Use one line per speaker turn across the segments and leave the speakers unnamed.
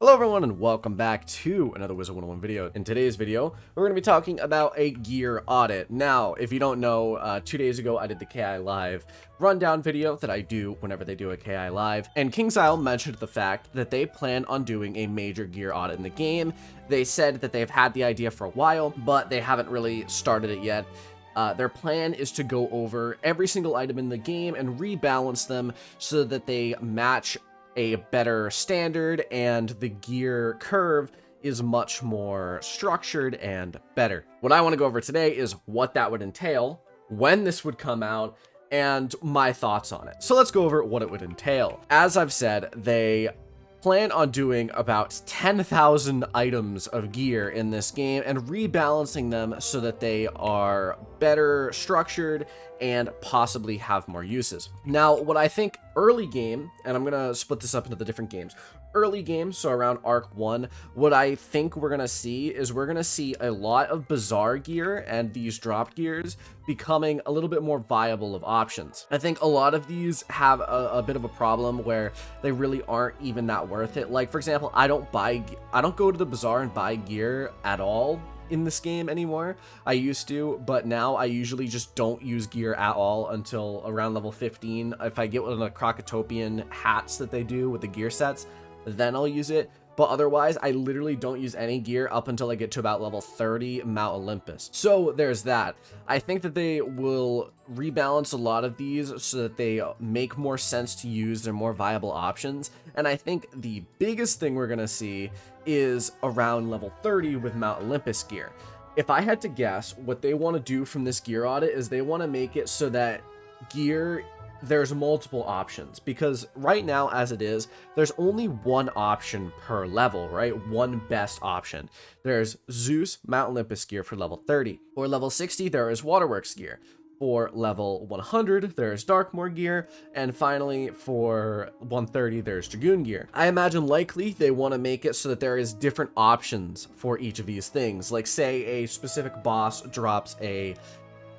Hello everyone and welcome back to another Wizard101 video. In today's video, we're going to be talking about a gear audit. Now, if you don't know, 2 days ago I did the KI Live rundown video that I do whenever they do a KI Live, and KingSile mentioned the fact that they plan on doing a major gear audit in the game. They said that they've had the idea for a while, but they haven't really started it yet. Their plan is to go over every single item in the game and rebalance them so that they match a better standard and the gear curve is much more structured and better. What I want to go over today is what that would entail, when this would come out, and my thoughts on it. So let's go over what it would entail. As I've said, they plan on doing about 10,000 items of gear in this game and rebalancing them so that they are better structured and possibly have more uses. Now, what I think early game, and I'm gonna split this up into the different games. Early game, so around Arc 1, what I think we're gonna see is we're gonna see a lot of bizarre gear and these drop gears becoming a little bit more viable of options. I think a lot of these have a bit of a problem where they really aren't even that worth it. Like, for example, I don't go to the bazaar and buy gear at all in this game anymore. I used to, but now I usually just don't use gear at all until around level 15. If I get one of the Crocotopian hats that they do with the gear sets, then I'll use it. But otherwise, I literally don't use any gear up until I get to about level 30 Mount Olympus. So there's that. I think that they will rebalance a lot of these so that they make more sense to use. They're more viable options. And I think the biggest thing we're going to see is around level 30 with Mount Olympus gear. If I had to guess, what they want to do from this gear audit is they want to make it so that gear, there's multiple options, because right now as it is, there's only one option per level, right? One best option. There's Zeus Mount Olympus gear for level 30. For level 60, there is Waterworks gear. For level 100, there's Darkmoor gear, and finally for 130, there's Dragoon Gear. I imagine likely they want to make it so that there is different options for each of these things. Like, say a specific boss drops a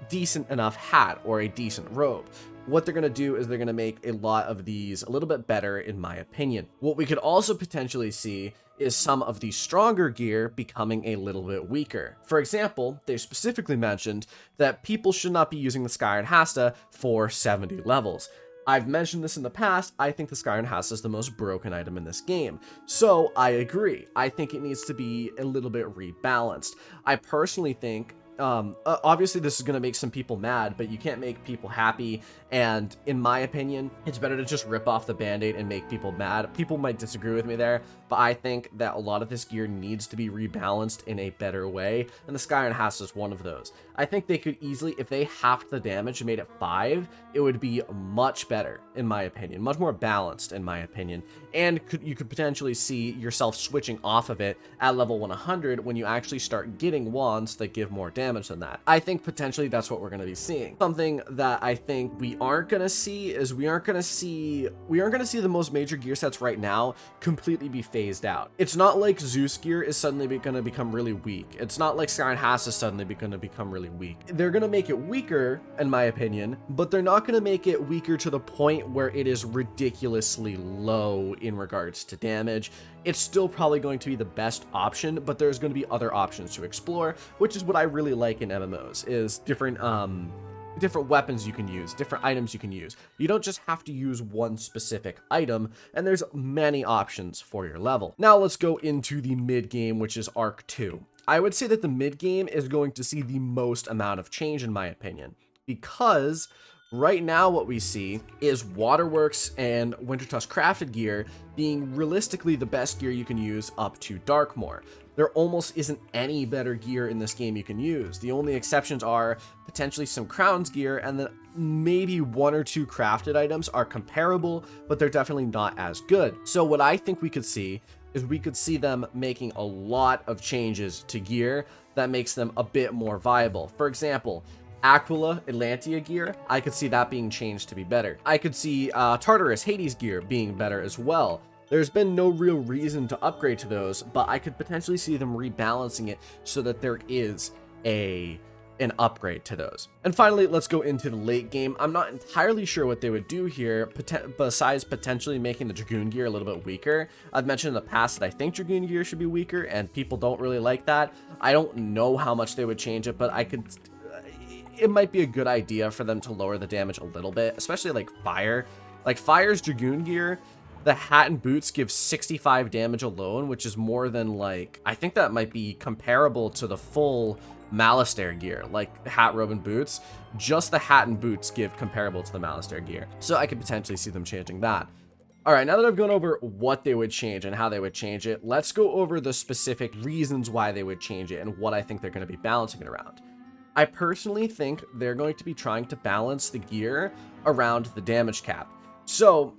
decent enough hat or a decent robe. What they're going to do is they're going to make a lot of these a little bit better, in my opinion. What we could also potentially see is some of the stronger gear becoming a little bit weaker. For example, they specifically mentioned that people should not be using the Sky Iron Hasta for 70 levels. I've mentioned this in the past. I think the Sky Iron Hasta is the most broken item in this game. So I agree. I think it needs to be a little bit rebalanced. I personally think obviously this is going to make some people mad, but you can't make people happy, and in my opinion, it's better to just rip off the band-aid and make people mad. People might disagree with me there, but I think that a lot of this gear needs to be rebalanced in a better way, and the Sky Iron Hasta is one of those. I think they could easily, if they halved the damage and made it 5, it would be much better, in my opinion, much more balanced, in my opinion, and you could potentially see yourself switching off of it at level 100 when you actually start getting wands that give more damage than that. I think potentially that's what we're going to be seeing. Something that I think we aren't going to see is we aren't going to see the most major gear sets right now completely be phased out. It's not like Zeus gear is suddenly going to become really weak. It's not like Sky Iron Hasta is suddenly going to become really weak. They're going to make it weaker, in my opinion, but they're not going to make it weaker to the point where it is ridiculously low in regards to damage. It's still probably going to be the best option, but there's going to be other options to explore, which is what I really like in MMOs, is different weapons you can use, different items you can use. You don't just have to use one specific item, and there's many options for your level. Now let's go into the mid game, which is Arc 2. I would say that the mid game is going to see the most amount of change, in my opinion, because right now what we see is Waterworks and Wintertusk crafted gear being realistically the best gear you can use up to Darkmoor. There almost isn't any better gear in this game you can use. The only exceptions are potentially some Crowns gear, and then maybe 1 or 2 crafted items are comparable, but they're definitely not as good. So what I think we could see is we could see them making a lot of changes to gear that makes them a bit more viable. For example, Aquila Atlantia gear, I could see that being changed to be better. I could see Tartarus Hades gear being better as well. There's been no real reason to upgrade to those, but I could potentially see them rebalancing it so that there is a an upgrade to those. And finally, let's go into the late game. I'm not entirely sure what they would do here, besides potentially making the Dragoon Gear a little bit weaker. I've mentioned in the past that I think Dragoon Gear should be weaker, and people don't really like that. I don't know how much they would change it, but it might be a good idea for them to lower the damage a little bit, especially like Fire. Like Fire's Dragoon Gear, the hat and boots give 65 damage alone, which is more than like, I think that might be comparable to the full Malistaire gear, like hat, robe, and boots. Just the hat and boots give comparable to the Malistaire gear. So I could potentially see them changing that. All right, now that I've gone over what they would change and how they would change it, let's go over the specific reasons why they would change it and what I think they're going to be balancing it around. I personally think they're going to be trying to balance the gear around the damage cap. So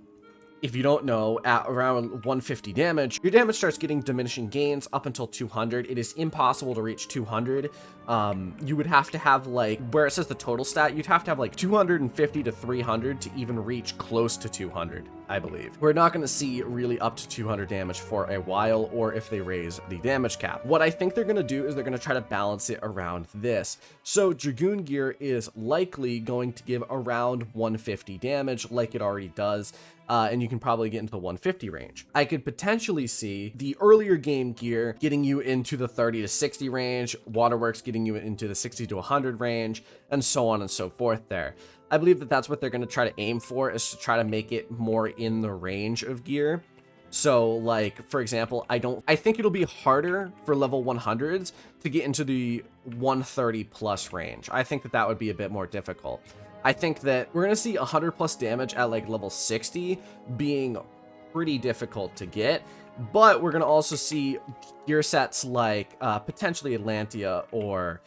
if you don't know, at around 150 damage, your damage starts getting diminishing gains up until 200. It is impossible to reach 200. You would have to have, like, where it says the total stat, you'd have to have like 250 to 300 to even reach close to 200, I believe. We're not going to see really up to 200 damage for a while, or if they raise the damage cap. What I think they're going to do is they're going to try to balance it around this. So Dragoon Gear is likely going to give around 150 damage, like it already does. And you can probably get into the 150 range. I could potentially see the earlier game gear getting you into the 30 to 60 range, Waterworks getting you into the 60 to 100 range, and so on and so forth there. I believe that that's what they're going to try to aim for, is to try to make it more in the range of gear. So, like, for example, I think it'll be harder for level 100s to get into the 130 plus range. I think that that would be a bit more difficult. I think that we're going to see 100 plus damage at like level 60 being pretty difficult to get, but we're going to also see gear sets like potentially Atlantia or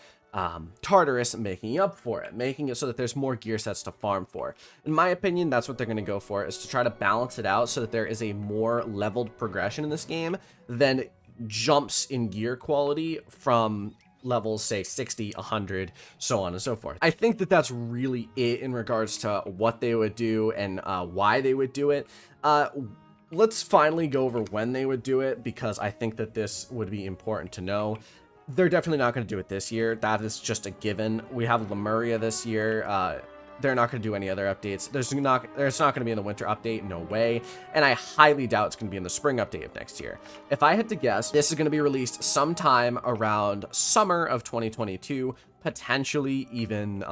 Tartarus making up for it, making it so that there's more gear sets to farm for. In my opinion, that's what they're going to go for, is to try to balance it out so that there is a more leveled progression in this game than jumps in gear quality from levels, say 60, 100, so on and so forth. I think that that's really it in regards to what they would do and why they would do it. Let's finally go over when they would do it, because I think that this would be important to know. They're definitely not going to do it this year. That is just a given. We have Lemuria this year. They're not going to do any other updates. There's not going to be in the winter update, no way. And I highly doubt it's going to be in the spring update of next year. If I had to guess, this is going to be released sometime around summer of 2022, potentially even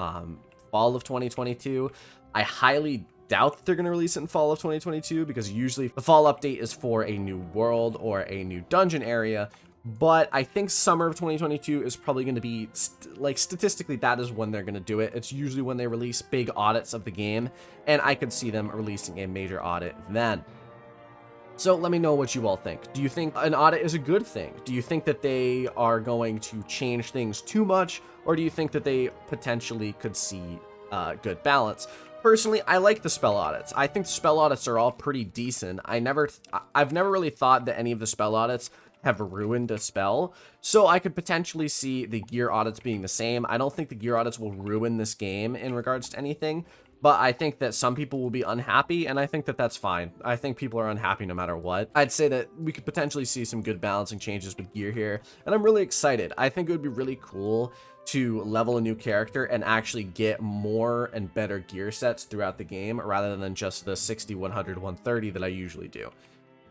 fall of 2022. I highly doubt that they're going to release it in fall of 2022, because usually the fall update is for a new world or a new dungeon area. But I think summer of 2022 is probably going to be, like, statistically, that is when they're going to do it. It's usually when they release big audits of the game, and I could see them releasing a major audit then. So let me know what you all think. Do you think an audit is a good thing? Do you think that they are going to change things too much, or do you think that they potentially could see good balance? Personally, I like the spell audits. I think the spell audits are all pretty decent. I've never really thought that any of the spell audits have ruined a spell, so I could potentially see the gear audits being the same. I don't think the gear audits will ruin this game in regards to anything, but I think that some people will be unhappy, and I think that that's fine. I think people are unhappy no matter what. I'd say that we could potentially see some good balancing changes with gear here, and I'm really excited. I think it would be really cool to level a new character and actually get more and better gear sets throughout the game, rather than just the 60, 100, 130 that I usually do.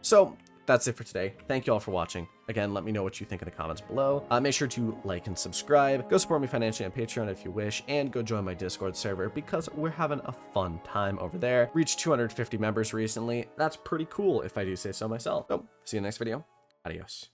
So that's it for today. Thank you all for watching. Again, let me know what you think in the comments below. Make sure to like and subscribe. Go support me financially on Patreon if you wish, and go join my Discord server, because we're having a fun time over there. Reached 250 members recently. That's pretty cool, if I do say so myself. So, see you in the next video. Adios.